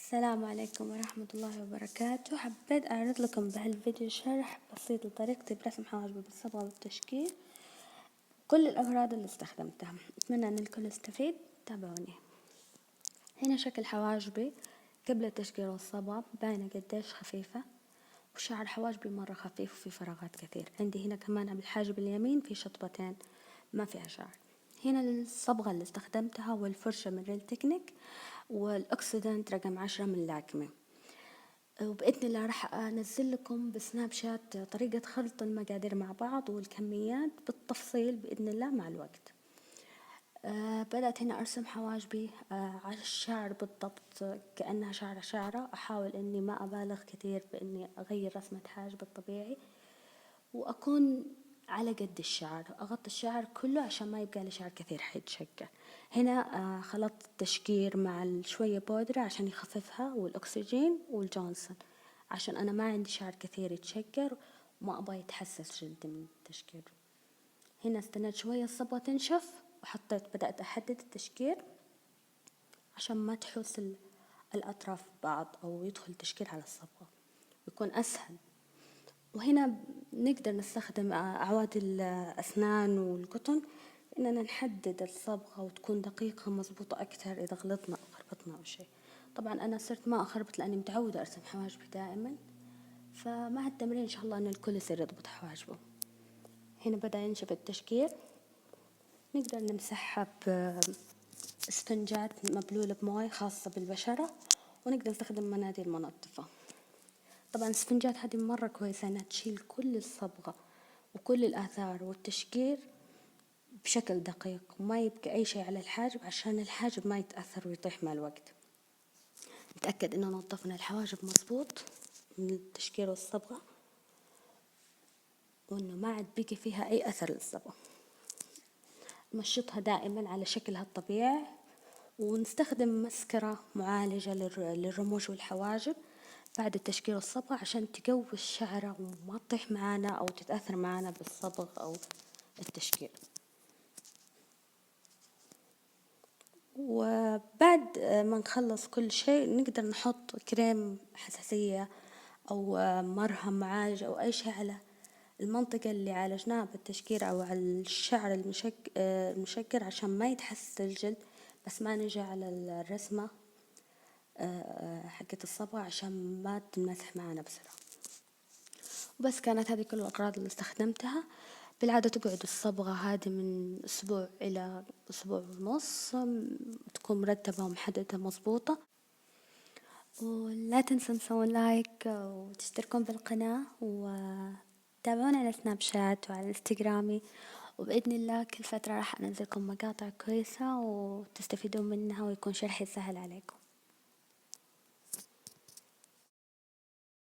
السلام عليكم ورحمة الله وبركاته. حبيت أعرض لكم بهالفيديو شرح بسيط لطريقتي برسم حواجبي بالصبغة والتشكيل، كل الأغراض اللي استخدمتها. أتمنى أن الكل يستفيد. تابعوني. هنا شكل حواجبي قبل التشكيل والصبغة، باينة قديش خفيفة، وشعر حواجبي مرة خفيف وفي فراغات كثير. عندي هنا كمان بالحاجب اليمين في شطبتين ما فيها شعر. هنا الصبغة اللي استخدمتها والفرشة من ريل تكنيك، والأكسيدنت رقم 10 من لاكمي. وبإذن الله راح أنزل لكم بسناب شات طريقة خلط المقادير مع بعض والكميات بالتفصيل بإذن الله مع الوقت. بدأت هنا أرسم حواجبي على الشعر بالضبط كأنها شعرة. أحاول إني ما أبالغ كثير بإني أغير رسمة حاجب الطبيعي، وأكون على قد الشعر، أغطي الشعر كله عشان ما يبقى لي شعر كثير حيتشقر. هنا خلطت التشكير مع شوية بودرة عشان يخففها، والأكسجين والجونسون عشان أنا ما عندي شعر كثير يتشقر وما أبغى يتحسس جلدي من التشكير. هنا استنيت شوية الصبغة تنشف بدأت أحدد التشكير عشان ما تحوس الأطراف ببعض أو يدخل تشكيل على الصبغة ويكون أسهل. وهنا نقدر نستخدم أعواد الأسنان والقطن إننا نحدد الصبغة وتكون دقيقة مظبوطة أكثر إذا غلطنا أو خربطنا أو شيء. طبعا أنا صرت ما أخربط لأني متعودة أرسم حواجبي دائما، فمع التمرين إن شاء الله أن الكل يصير يضبط حواجبه. هنا بدأ ينشف التشكيل، نقدر نمسحها بإسفنجات مبلولة بموية خاصة بالبشرة، ونقدر نستخدم مناديل منظفة. طبعا الإسفنجات هذه مرة كويسة إنها تشيل كل الصبغة وكل الآثار والتشكيل بشكل دقيق، وما يبقى أي شيء على الحاجب عشان الحاجب ما يتأثر ويطيح مع الوقت. نتأكد إنه نظفنا الحواجب مظبوط من التشكيل والصبغة، وإنه ما عاد بقي فيها أي أثر للصبغة. نمشطها دائما على شكلها الطبيعي، ونستخدم مسكرة معالجة للرموش والحواجب بعد التشكيل والصبغة عشان تقوي الشعرة وما تطيح معانا أو تتأثر معانا بالصبغ أو التشكيل. وبعد ما نخلص كل شيء نقدر نحط كريم حساسية أو مرهم معالج أو أي شيء على المنطقة اللي عالجناها بالتشكيل أو على الشعر المشقر عشان ما يتحسس الجلد، بس ما نجي على الرسمة حقة الصبغة عشان ما تنمسح معنا بسرعة. وبس كانت هذه كل الأغراض اللي استخدمتها. بالعادة تقعد الصبغة هذه من أسبوع إلى أسبوع ونص، تكون مرتبة ومحددة مظبوطة. ولا تنسوا تسوون لايك وتشتركون بالقناة وتابعونا على سناب شات وعلى انستغرامي، وبإذن الله كل فترة راح أنزلكم مقاطع كويسة وتستفيدون منها ويكون شرحي سهل عليكم.